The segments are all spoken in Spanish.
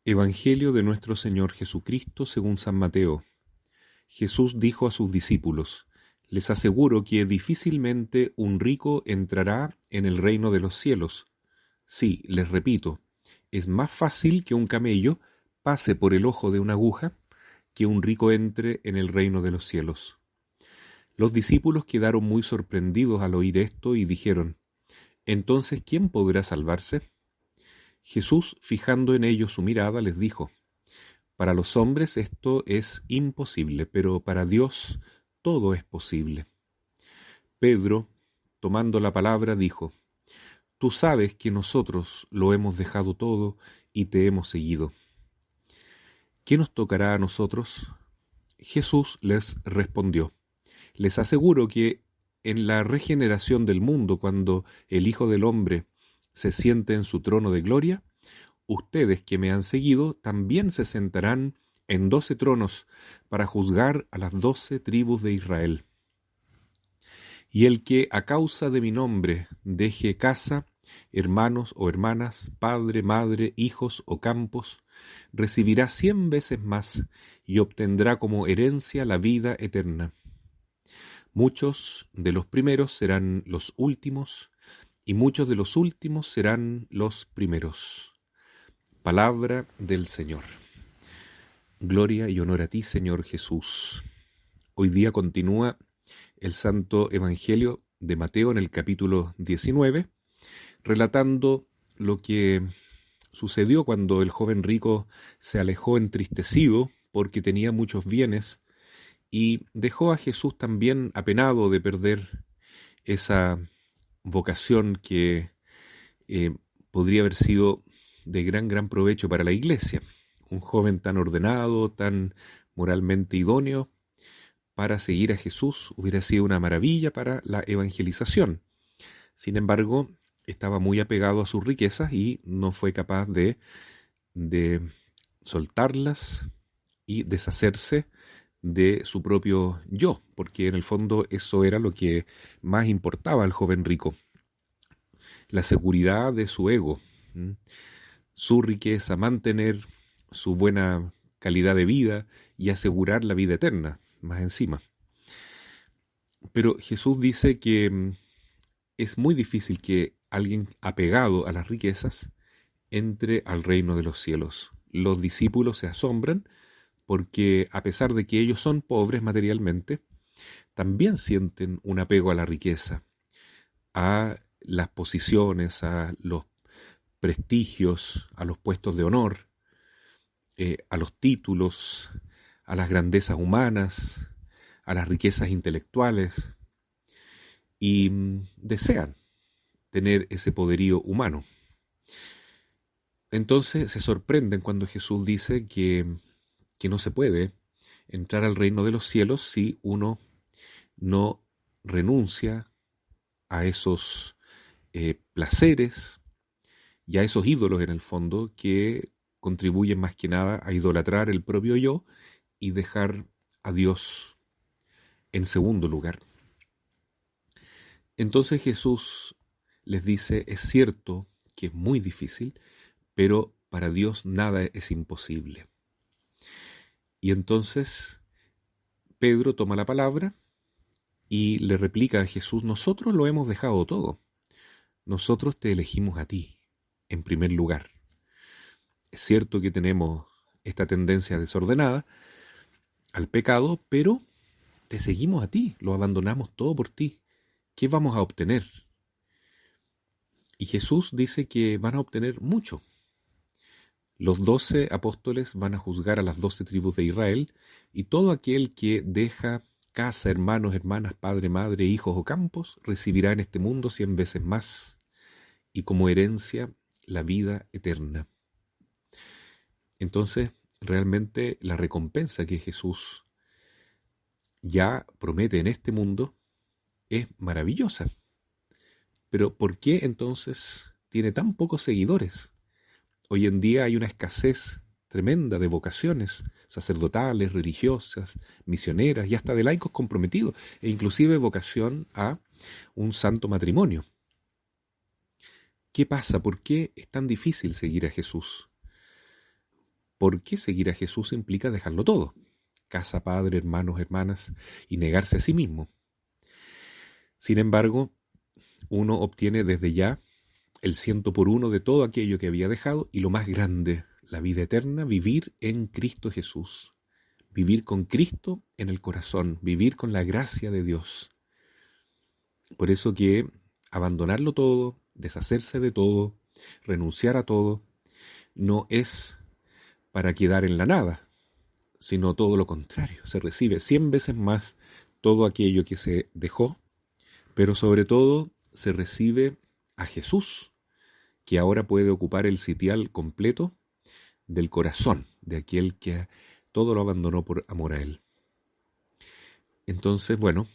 Evangelio de nuestro Señor Jesucristo según San Mateo. Jesús dijo a sus discípulos: Les aseguro que difícilmente un rico entrará en el reino de los cielos. Sí, les repito, es más fácil que un camello pase por el ojo de una aguja que un rico entre en el reino de los cielos. Los discípulos quedaron muy sorprendidos al oír esto y dijeron: ¿Entonces quién podrá salvarse? Jesús, fijando en ellos su mirada, les dijo: Para los hombres esto es imposible, pero para Dios todo es posible. Pedro, tomando la palabra, dijo: Tú sabes que nosotros lo hemos dejado todo y te hemos seguido. ¿Qué nos tocará a nosotros? Jesús les respondió: Les aseguro que en la regeneración del mundo, cuando el Hijo del Hombre se siente en su trono de gloria, ustedes que me han seguido también se sentarán en 12 tronos para juzgar a las 12 tribus de Israel. Y el que a causa de mi nombre deje casa, hermanos o hermanas, padre, madre, hijos o campos, recibirá 100 veces más y obtendrá como herencia la vida eterna. Muchos de los primeros serán los últimos, y muchos de los últimos serán los primeros. Palabra del Señor. Gloria y honor a ti, Señor Jesús. Hoy día continúa el Santo Evangelio de Mateo en el capítulo 19, relatando lo que sucedió cuando el joven rico se alejó entristecido porque tenía muchos bienes y dejó a Jesús también apenado de perder esa vocación que podría haber sido de gran provecho para la iglesia. Un joven tan ordenado, tan moralmente idóneo para seguir a Jesús hubiera sido una maravilla para la evangelización. Sin embargo, estaba muy apegado a sus riquezas y no fue capaz de soltarlas y deshacerse de su propio yo, porque en el fondo eso era lo que más importaba al joven rico, la seguridad de su ego, su riqueza, mantener su buena calidad de vida y asegurar la vida eterna, más encima. Pero Jesús dice que es muy difícil que alguien apegado a las riquezas entre al reino de los cielos. Los discípulos se asombran porque a pesar de que ellos son pobres materialmente, también sienten un apego a la riqueza, a las posiciones, a los prestigios, a los puestos de honor, a los títulos, a las grandezas humanas, a las riquezas intelectuales, y desean tener ese poderío humano. Entonces se sorprenden cuando Jesús dice que no se puede entrar al reino de los cielos si uno no renuncia a esos placeres y a esos ídolos en el fondo que contribuyen más que nada a idolatrar el propio yo y dejar a Dios en segundo lugar. Entonces Jesús les dice: es cierto que es muy difícil, pero para Dios nada es imposible. Y entonces Pedro toma la palabra y le replica a Jesús: nosotros lo hemos dejado todo. Nosotros te elegimos a ti, en primer lugar. Es cierto que tenemos esta tendencia desordenada al pecado, pero te seguimos a ti, lo abandonamos todo por ti. ¿Qué vamos a obtener? Y Jesús dice que van a obtener mucho. Los 12 apóstoles van a juzgar a las 12 tribus de Israel, y todo aquel que deja casa, hermanos, hermanas, padre, madre, hijos o campos, recibirá en este mundo 100 veces más, y como herencia la vida eterna. Entonces, realmente la recompensa que Jesús ya promete en este mundo es maravillosa. Pero ¿por qué entonces tiene tan pocos seguidores? Hoy en día hay una escasez tremenda de vocaciones sacerdotales, religiosas, misioneras y hasta de laicos comprometidos, e inclusive vocación a un santo matrimonio. ¿Qué pasa? ¿Por qué es tan difícil seguir a Jesús? porque seguir a Jesús implica dejarlo todo: casa, padre, hermanos, hermanas, y negarse a sí mismo. Sin embargo, uno obtiene desde ya el 100 por 1 de todo aquello que había dejado, y lo más grande, la vida eterna, vivir en Cristo Jesús. Vivir con Cristo en el corazón, vivir con la gracia de Dios. Por eso que abandonarlo todo, deshacerse de todo, renunciar a todo, no es para quedar en la nada, sino todo lo contrario. Se recibe 100 veces más todo aquello que se dejó, pero sobre todo se recibe a Jesús, que ahora puede ocupar el sitial completo del corazón de aquel que todo lo abandonó por amor a Él. Entonces, bueno,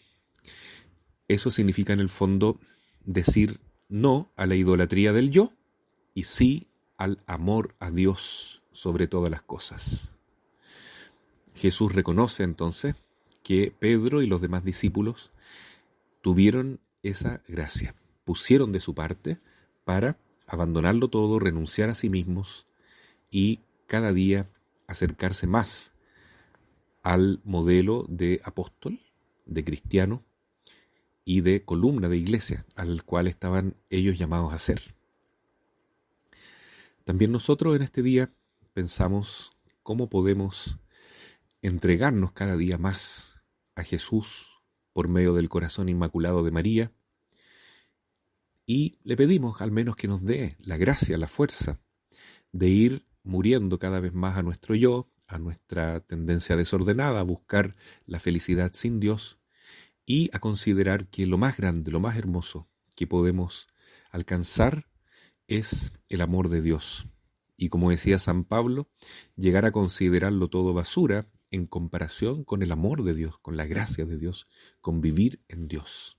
eso significa en el fondo decir no a la idolatría del yo y sí al amor a Dios sobre todas las cosas. Jesús reconoce entonces que Pedro y los demás discípulos tuvieron esa gracia, pusieron de su parte para abandonarlo todo, renunciar a sí mismos y cada día acercarse más al modelo de apóstol, de cristiano y de columna de iglesia al cual estaban ellos llamados a ser. También nosotros en este día pensamos cómo podemos entregarnos cada día más a Jesús por medio del corazón inmaculado de María, y le pedimos al menos que nos dé la gracia, la fuerza de ir muriendo cada vez más a nuestro yo, a nuestra tendencia desordenada a buscar la felicidad sin Dios, y a considerar que lo más grande, lo más hermoso que podemos alcanzar es el amor de Dios. Y como decía San Pablo, llegar a considerarlo todo basura en comparación con el amor de Dios, con la gracia de Dios, con vivir en Dios.